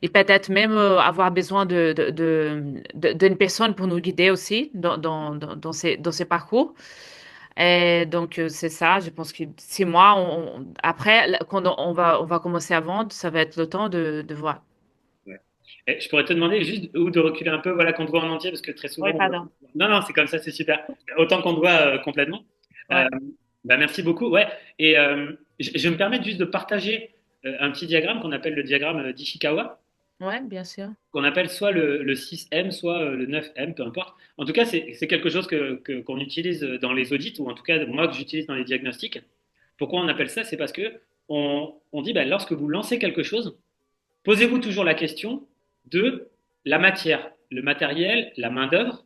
Et peut-être même avoir besoin d'une personne pour nous guider aussi dans ces parcours. Et donc, c'est ça. Je pense que 6 mois, après, quand on va commencer à vendre, ça va être le temps de voir. Ouais. Et je pourrais te demander juste ou de reculer un peu, voilà, qu'on te voit en entier, parce que très souvent, Oui, on voit... pardon. Non, non, c'est comme ça, c'est super. Autant qu'on te voit complètement. Euh, Ouais, bah, merci beaucoup. Ouais. Et je me permets juste de partager un petit diagramme qu'on appelle le diagramme d'Ishikawa, ouais, bien sûr. qu'on appelle soit le 6M, soit le 9M, peu importe. En tout cas, c'est quelque chose qu'on utilise dans les audits, ou en tout cas, moi, que j'utilise dans les diagnostics. Pourquoi on appelle ça? C'est parce que on dit, bah, lorsque vous lancez quelque chose, posez-vous toujours la question de la matière, le matériel, la main-d'œuvre,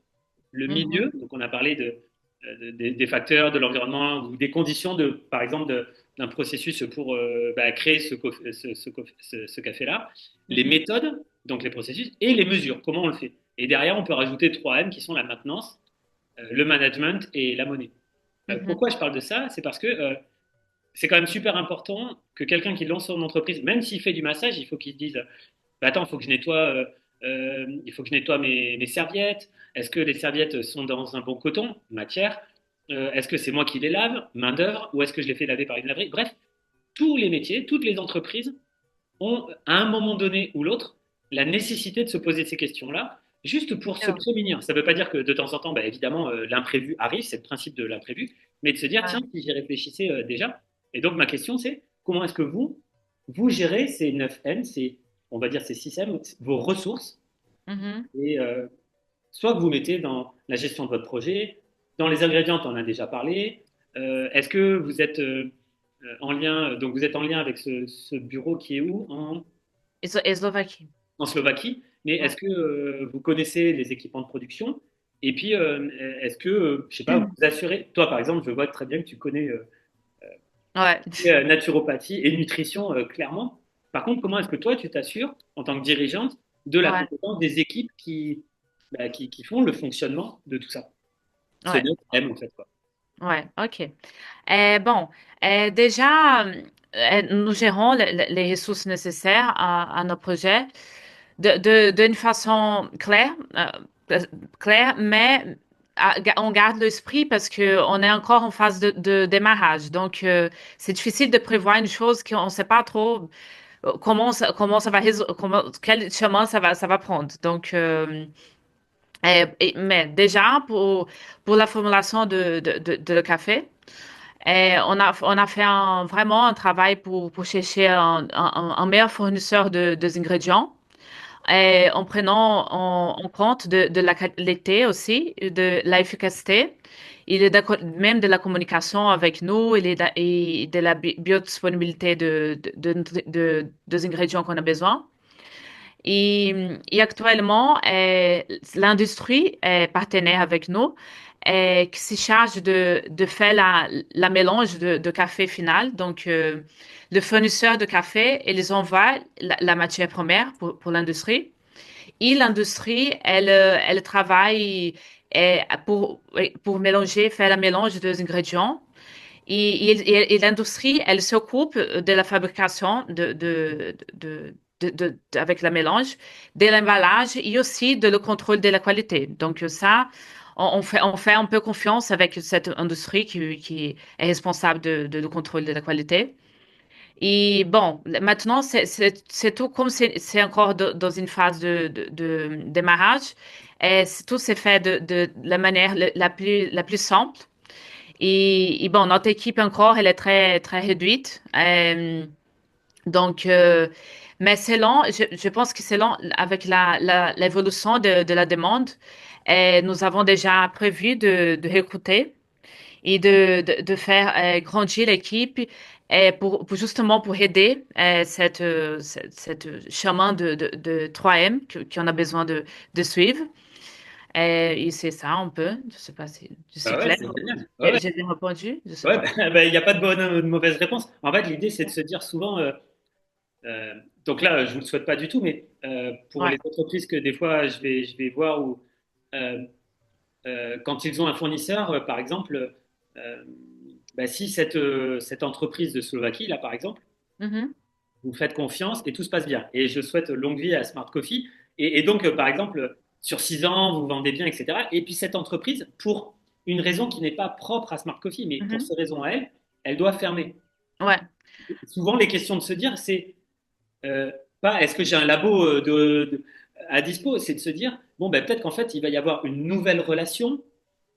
le Mhm, milieu. Donc, on a parlé des facteurs, de l'environnement ou des conditions, par exemple, d'un processus pour bah, créer ce café-là. Les mhm, méthodes, donc les processus, et les mesures, comment on le fait. Et derrière, on peut rajouter 3 M qui sont la maintenance, le management et la monnaie. mhm. Pourquoi je parle de ça? C'est parce que c'est quand même super important que quelqu'un qui lance son entreprise, même s'il fait du massage, il faut qu'il se dise bah, attends, il faut que je nettoie mes serviettes. Est-ce que les serviettes sont dans un bon coton, matière? Est-ce que c'est moi qui les lave, main d'œuvre, ou est-ce que je les fais laver par une laverie? Bref, tous les métiers, toutes les entreprises ont, à un moment donné ou l'autre, la nécessité de se poser ces questions-là, juste pour C'est se vrai. prémunir. Ça ne veut pas dire que de temps en temps, bah, évidemment, l'imprévu arrive, c'est le principe de l'imprévu, mais de se dire, Ouais. tiens, si j'y réfléchissais déjà. Et donc, ma question, c'est comment est-ce que vous gérez ces 9 M, on va dire ces 6 M, vos ressources, Mhm. et soit que vous mettez dans la gestion de votre projet, dans les ingrédients, on en a déjà parlé. Est-ce que vous êtes en lien, donc vous êtes en lien avec ce bureau qui est où? Eslovaquie. En Slovaquie, mais est-ce Ouais. que vous connaissez les équipements de production? Et puis, est-ce que, je sais pas, vous vous assurez, toi par exemple, je vois très bien que tu connais Ouais. naturopathie et nutrition clairement. Par contre, comment est-ce que toi, tu t'assures, en tant que dirigeante, de la Ouais. compétence des équipes bah, qui font le fonctionnement de tout ça? Ce Ouais. 9M en fait, quoi. Ouais. OK. Bon, déjà, nous gérons les ressources nécessaires à nos projets d'une façon claire, claire, mais on garde l'esprit parce que on est encore en phase de démarrage. Donc, c'est difficile de prévoir une chose qu'on ne sait pas trop comment ça va quel chemin ça va prendre. Donc, mais déjà, pour la formulation de le café, on a fait vraiment un travail pour chercher un meilleur fournisseur des ingrédients. En prenant en compte de la qualité aussi, de l'efficacité, même de la communication avec nous et de la biodisponibilité des ingrédients qu'on a besoin. Et actuellement, l'industrie est partenaire avec nous et qui se charge de faire la mélange de café final. Donc, le fournisseur de café, ils envoient la matière première pour l'industrie. Et l'industrie, elle travaille pour mélanger, faire le mélange des ingrédients. Et l'industrie, elle s'occupe de la fabrication avec le mélange, de l'emballage et aussi de le contrôle de la qualité. Donc ça, on fait un peu confiance avec cette industrie qui est responsable de le contrôle de la qualité. Et bon, maintenant, c'est tout comme c'est encore dans une phase de démarrage. Tout s'est fait de la manière la plus simple. Et bon, notre équipe encore, elle est très réduite. Donc, mais c'est lent. Je pense que c'est lent avec l'évolution de la demande. Et nous avons déjà prévu de recruter et de faire grandir l'équipe justement pour aider cette chemin de 3M qu'on a besoin de suivre. Et c'est ça un peu. Je sais pas si je suis Bah ouais, claire. c'est génial. Ouais, ouais. J'ai bien répondu. Je sais Ouais, pas. bah, il n'y a pas de bonne ou de mauvaise réponse. En fait, l'idée, c'est de se dire souvent, Euh, donc là, je vous le souhaite pas du tout, mais pour Ouais. les entreprises que des fois je vais voir où euh, quand ils ont un fournisseur, par exemple, euh, bah, si cette entreprise de Slovaquie, là par exemple, Mhm. vous faites confiance et tout se passe bien. Et je souhaite longue vie à Smart Coffee. Et donc, par exemple, sur 6 ans, vous vendez bien, etc. Et puis cette entreprise, pour une raison qui n'est pas propre à Smart Coffee, mais pour Mhm. ces raisons à elle, elle doit fermer. Ouais. Souvent, les questions de se dire, c'est euh, pas est-ce que j'ai un labo à dispo, c'est de se dire, bon, ben, peut-être qu'en fait, il va y avoir une nouvelle relation,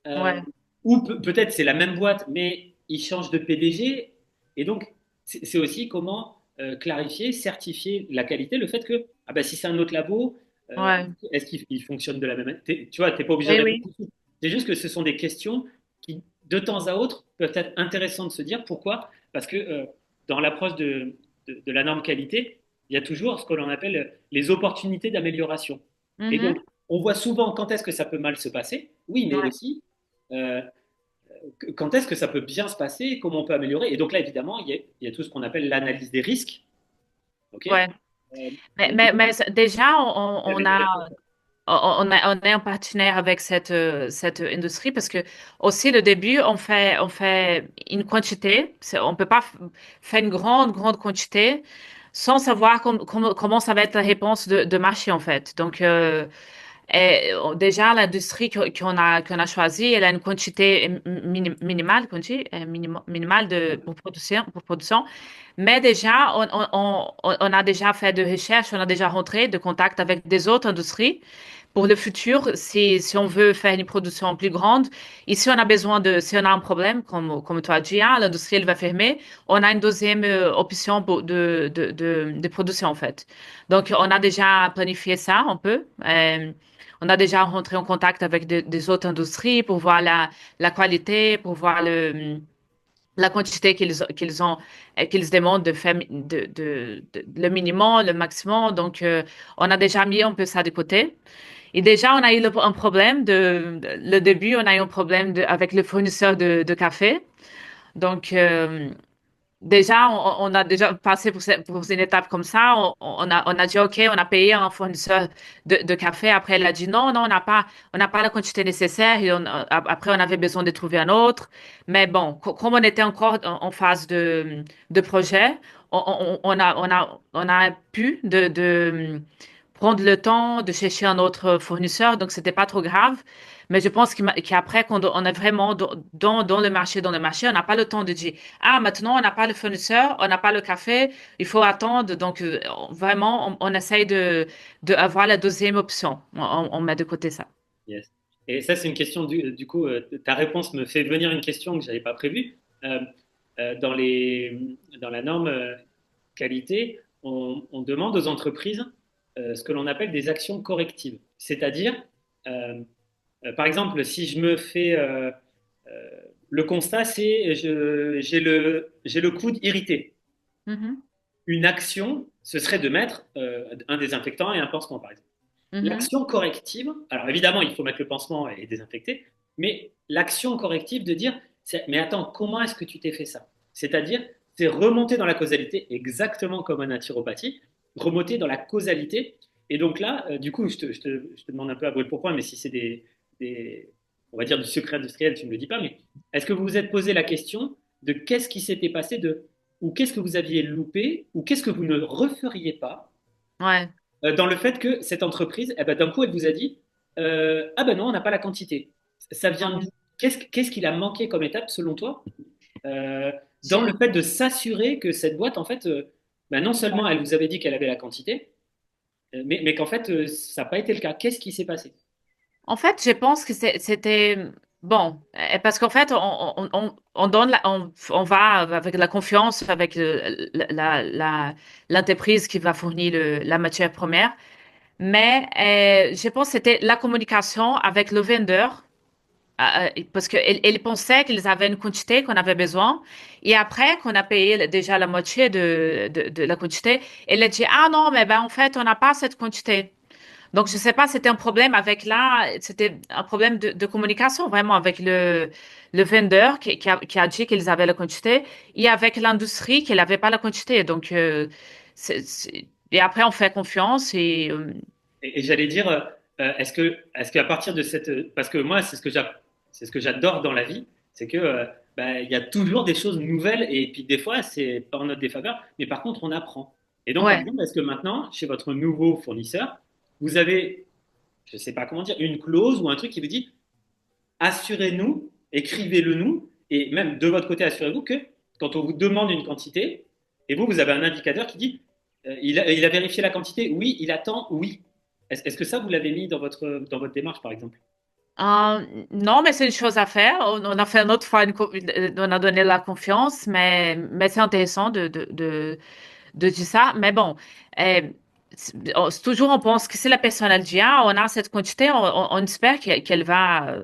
euh, Ouais. ou peut-être c'est la même boîte, mais il change de PDG. Et donc, c'est aussi comment clarifier, certifier la qualité, le fait que, ah ben, si c'est un autre labo, Ouais. est-ce qu'il il fonctionne de la même manière? Tu vois, tu n'es pas obligé de Oui, répondre oui. tout de suite. C'est juste que ce sont des questions qui, de temps à autre, peuvent être intéressantes de se dire. Pourquoi? Parce que dans l'approche de la norme qualité, il y a toujours ce que l'on appelle les opportunités d'amélioration. Et donc, Mhm. on voit souvent quand est-ce que ça peut mal se passer, oui, mais Ouais. aussi euh, quand est-ce que ça peut bien se passer, comment on peut améliorer. Et donc là, évidemment, il y a tout ce qu'on appelle l'analyse des risques. OK. Ouais. Mais déjà, on est un partenaire avec cette industrie parce que aussi le début, on fait une quantité. On peut pas faire une grande quantité sans savoir comment ça va être la réponse de marché en fait. Donc, déjà, l'industrie qu'on a choisie, elle a une quantité minimale, minimale pour production. Mais déjà, on a déjà fait de recherches, on a déjà rentré de contact avec des autres industries. Pour le futur, si on veut faire une production plus grande, ici on a besoin si on a un problème, comme tu as dit, hein, l'industrie elle va fermer, on a une deuxième option de production en fait. Donc on a déjà planifié ça un peu. On a déjà rentré en contact avec des autres industries pour voir la qualité, pour voir la quantité qu'ils demandent de faire le minimum, le maximum. Donc, on a déjà mis un peu ça de côté. Et déjà, on a eu un problème le début, on a eu un problème avec le fournisseur de café. Donc, déjà, on a déjà passé pour une étape comme ça. On a dit, OK, on a payé un fournisseur de café. Après, elle a dit, non, on n'a pas la quantité nécessaire. Et après, on avait besoin de trouver un autre. Mais bon, comme on était encore en phase de projet, on a pu prendre le temps de chercher un autre fournisseur. Donc, c'était pas trop grave. Mais je pense qu'après, quand on est vraiment dans le marché, on n'a pas le temps de dire, ah, maintenant, on n'a pas le fournisseur, on n'a pas le café, il faut attendre. Donc, vraiment, on essaye de avoir la deuxième option. On met de côté ça. Yes. Et ça, c'est une question, du coup, ta réponse me fait venir une question que je n'avais pas prévue. Euh, dans la norme qualité, on demande aux entreprises ce que l'on appelle des actions correctives. C'est-à-dire, euh, par exemple, si je me fais euh, le constat, c'est j'ai le coude irrité. Mhm, Une action, ce serait de mettre un désinfectant et un pansement, par exemple. mhm. L'action corrective, alors évidemment, il faut mettre le pansement et désinfecter, mais l'action corrective de dire, mais attends, comment est-ce que tu t'es fait ça? C'est-à-dire, c'est remonter dans la causalité, exactement comme en naturopathie, remonter dans la causalité. Et donc là, du coup, je te demande un peu à brûle pour point, mais si c'est on va dire du secret industriel, tu ne me le dis pas, mais est-ce que vous vous êtes posé la question de qu'est-ce qui s'était passé ou qu'est-ce que vous aviez loupé, ou qu'est-ce que vous ne referiez pas Ouais. dans le fait que cette entreprise, eh ben, d'un coup, elle vous a dit ah ben non, on n'a pas la quantité. Ça vient d'où? Qu'est-ce qu'il a manqué comme étape, selon toi, euh, dans le Ouais. fait de s'assurer que cette boîte, en fait, ben non seulement elle vous avait dit qu'elle avait la quantité, mais qu'en fait, ça n'a pas été le cas. Qu'est-ce qui s'est passé? En fait, je pense que c'était bon, parce qu'en fait, on donne on va avec la confiance, avec l'entreprise qui va fournir la matière première. Mais je pense que c'était la communication avec le vendeur, parce qu'ils pensaient qu'ils avaient une quantité qu'on avait besoin. Et après qu'on a payé déjà la moitié de la quantité, elle a dit, ah non, mais ben en fait, on n'a pas cette quantité. Donc, je sais pas, c'était un problème c'était un problème de communication vraiment avec le vendeur qui a dit qu'ils avaient la quantité et avec l'industrie qui n'avait pas la quantité. Donc, et après, on fait confiance Et j'allais dire, est-ce qu'à partir de cette, parce que moi, c'est ce que j'adore dans la vie, c'est que bah, il y a toujours des choses nouvelles et puis des fois, c'est pas en notre défaveur, mais par contre, on apprend. Et donc, par ouais. exemple, est-ce que maintenant, chez votre nouveau fournisseur, vous avez, je sais pas comment dire, une clause ou un truc qui vous dit, assurez-nous, écrivez-le nous, et même de votre côté, assurez-vous que quand on vous demande une quantité, et vous, vous avez un indicateur qui dit, il a vérifié la quantité, oui, il attend, oui. Est-ce que ça, vous l'avez mis dans votre démarche, par exemple? Non, mais c'est une chose à faire. On a fait une autre fois, on a donné la confiance, mais c'est intéressant de dire ça. Mais bon, euh, c'est toujours, on pense que si la personne elle vient, on a cette quantité, on espère qu'elle va,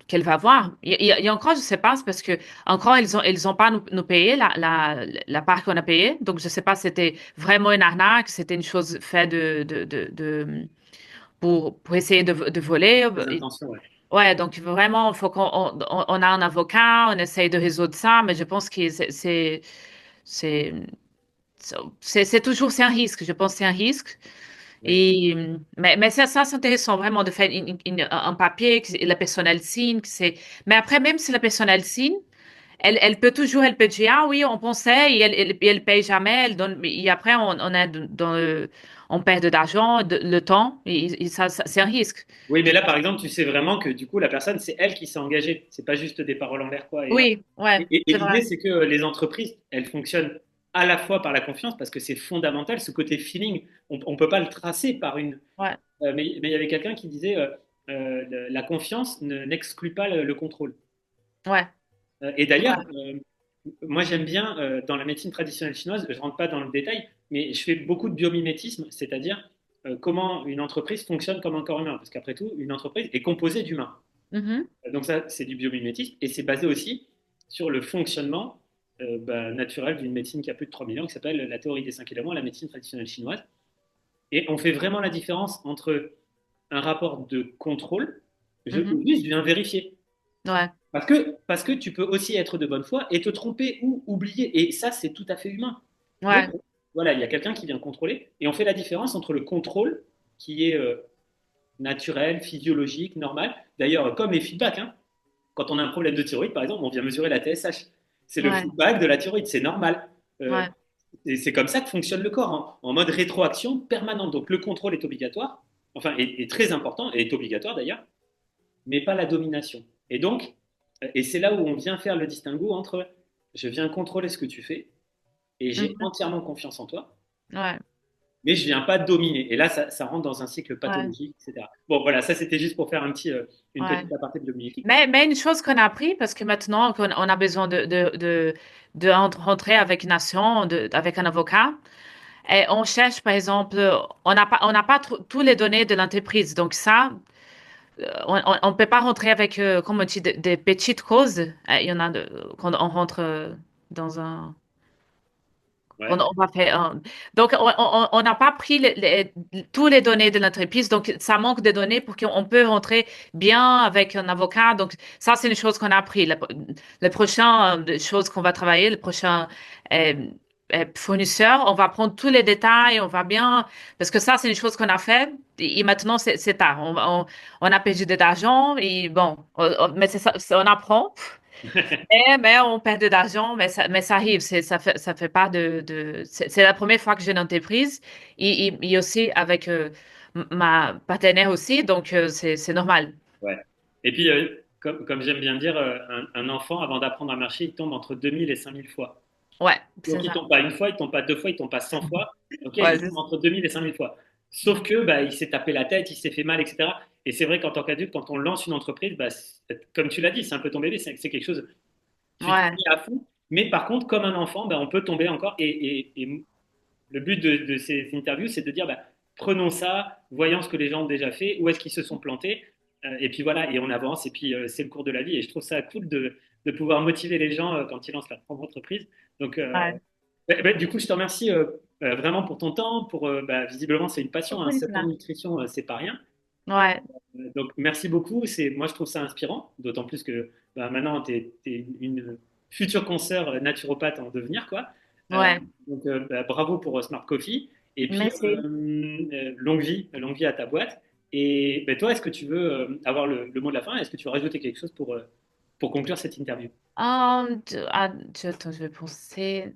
qu'elle va voir. Il y a encore, je sais pas, c'est parce que encore, ils ont pas nous payé la part qu'on a payée. Donc, je sais pas, si c'était vraiment une arnaque, c'était une chose faite pour essayer de voler. Des intentions, ouais. Ouais, donc vraiment, il faut qu'on a un avocat, on essaye de résoudre ça, mais je pense que c'est, c'est toujours, c'est un risque. Je pense que c'est un risque. Oui. Et, mais ça, c'est intéressant vraiment de faire un papier que la personne elle signe. Mais après, même si la personne elle signe, elle peut toujours, elle peut dire, ah oui, on pensait, et elle paye jamais, elle donne, et après, on est on perd de l'argent, le temps, et c'est un risque. Oui, mais là, par exemple, tu sais vraiment que du coup, la personne, c'est elle qui s'est engagée. C'est pas juste des paroles en l'air, quoi. Oui, ouais, Et c'est vrai. l'idée, c'est que les entreprises, elles fonctionnent à la fois par la confiance, parce que c'est fondamental, ce côté feeling, on ne peut pas le tracer par une. Ouais, Mais il y avait quelqu'un qui disait la confiance n'exclut pas le contrôle. ouais, Et d'ailleurs, ouais. moi j'aime bien dans la médecine traditionnelle chinoise, je ne rentre pas dans le détail, mais je fais beaucoup de biomimétisme, c'est-à-dire comment une entreprise fonctionne comme un corps humain. Parce qu'après tout, une entreprise est composée d'humains. Mhm, Donc ça, c'est du biomimétisme et c'est basé aussi sur le fonctionnement naturel d'une médecine qui a plus de 3 millions, qui s'appelle la théorie des 5 éléments, la médecine traditionnelle chinoise. Et on fait vraiment la différence entre un rapport de contrôle, mhm, juste je viens vérifier. ouais, Parce que tu peux aussi être de bonne foi et te tromper ou oublier. Et ça, c'est tout à fait humain. Donc, ouais, voilà, il y a quelqu'un qui vient contrôler. Et on fait la différence entre le contrôle, qui est naturel, physiologique, normal. D'ailleurs, comme les feedbacks, hein, quand on a un problème de thyroïde, par exemple, on vient mesurer la TSH. C'est le ouais, feedback de la thyroïde, c'est normal. Euh, ouais, et c'est comme ça que fonctionne le corps, hein, en mode rétroaction permanente. Donc le contrôle est obligatoire, enfin est très important, et est obligatoire d'ailleurs, mais pas la domination. Et donc, et c'est là où on vient faire le distinguo entre je viens contrôler ce que tu fais et j'ai mhm, entièrement confiance en toi, ouais, mais je viens pas dominer. Et là, ça rentre dans un cycle ouais, pathologique, etc. Bon, voilà, ça c'était juste pour faire une ouais. petite aparté de biomimétique. Mais une chose qu'on a appris, parce que maintenant on a besoin de rentrer avec une nation, avec un avocat, et on cherche, par exemple, on n'a pas tous les données de l'entreprise. Donc ça, on peut pas rentrer avec, comme on dit, des petites causes. Il y en a quand on rentre dans un. Ouais. On va faire donc, on n'a pas pris tous les données de l'entreprise, donc ça manque de données pour qu'on peut rentrer bien avec un avocat. Donc, ça, c'est une chose qu'on a appris. Le prochain chose qu'on va travailler, le prochain euh, fournisseur, on va prendre tous les détails, on va bien, parce que ça, c'est une chose qu'on a fait et maintenant, c'est tard. On a perdu de l'argent et bon, mais c'est ça, on apprend. Mais on perd de l'argent, mais ça arrive, ça fait pas c'est la première fois que j'ai une entreprise et aussi avec ma partenaire aussi, donc c'est normal. Ouais. Et puis, comme j'aime bien dire, un enfant, avant d'apprendre à marcher, il tombe entre 2000 et 5000 fois. Ouais, c'est Donc, il ça. tombe pas une fois, il tombe pas deux fois, il tombe pas 100 fois. Ok, Ouais, il tombe entre 2000 et 5000 fois. Sauf que bah, il s'est tapé la tête, il s'est fait mal, etc. Et c'est vrai qu'en tant qu'adulte, quand on lance une entreprise, bah, comme tu l'as dit, c'est un peu ton bébé, c'est quelque chose, tu t'y ouais, mets à fond. Mais par contre, comme un enfant, bah, on peut tomber encore. Et le but de ces interviews, c'est de dire, bah, prenons ça, voyons ce que les gens ont déjà fait, où est-ce qu'ils se sont plantés, et puis voilà, et on avance, et puis c'est le cours de la vie. Et je trouve ça cool de pouvoir motiver les gens quand ils lancent leur propre entreprise. Donc, ouais. du coup, je te remercie vraiment pour ton temps, pour bah, visiblement c'est une passion, hein, Beaucoup, 7 ans de Nicolas. nutrition, c'est pas rien. Ouais, Donc merci beaucoup, moi je trouve ça inspirant, d'autant plus que bah, maintenant tu es, une future consoeur naturopathe en devenir, quoi. Euh, Ouais, donc, bravo pour Smart Coffee. Et puis, merci. longue vie à ta boîte. Et toi, est-ce que tu veux avoir le mot de la fin? Est-ce que tu veux rajouter quelque chose pour conclure cette interview? Attends, je vais penser.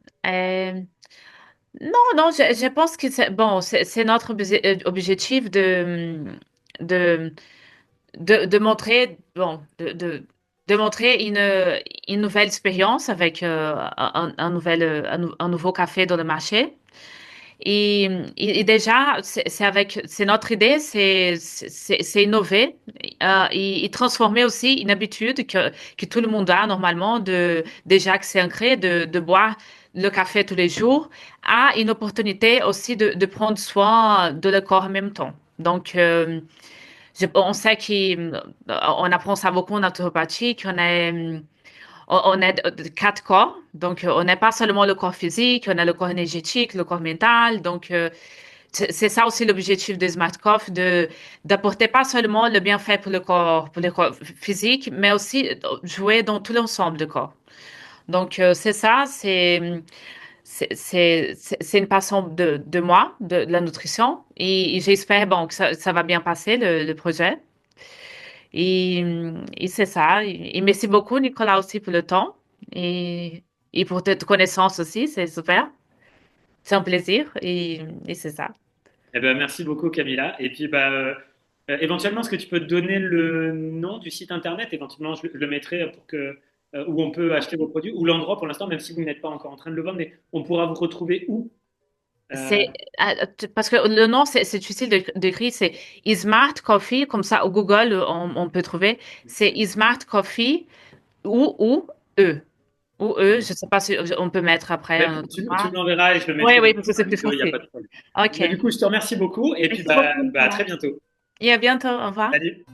Non, non, je pense que c'est bon, c'est notre objectif de, de montrer, bon, de montrer une nouvelle expérience avec un nouveau café dans le marché. Et déjà, c'est notre idée, c'est innover et transformer aussi une habitude que tout le monde a normalement déjà que c'est ancré de boire le café tous les jours à une opportunité aussi de prendre soin de le corps en même temps. Donc, on sait qu'on apprend ça beaucoup en naturopathie, on est de quatre corps. Donc, on n'est pas seulement le corps physique, on a le corps énergétique, le corps mental. Donc, c'est ça aussi l'objectif de Smart Coffee, d'apporter pas seulement le bienfait pour le corps physique, mais aussi jouer dans tout l'ensemble du corps. Donc, c'est ça, c'est une passion de moi, de la nutrition. Et j'espère, bon, que ça va bien passer, le projet. Et c'est ça. Et merci beaucoup, Nicolas, aussi pour le temps et pour tes connaissances aussi. C'est super. C'est un plaisir et c'est ça. Eh ben, merci beaucoup, Camilla. Et puis, éventuellement, est-ce que tu peux donner le nom du site internet? Éventuellement, je le mettrai pour que, où on peut acheter vos produits, ou l'endroit pour l'instant, même si vous n'êtes pas encore en train de le vendre, mais on pourra vous retrouver où? Euh, Parce que le nom, c'est difficile d'écrire. C'est Smart Coffee. Comme ça, au Google, on peut trouver. C'est Smart Coffee ou E. Ou E. Je ne sais pas si on peut mettre après ben, un autre tu part. me l'enverras et je le Oui, mettrai dans oui, parce que c'est plus il n'y a pas facile. de problème. OK. Du coup, je te remercie beaucoup et puis Merci beaucoup, à Nicolas. très bientôt. Et à bientôt. Au revoir. Salut.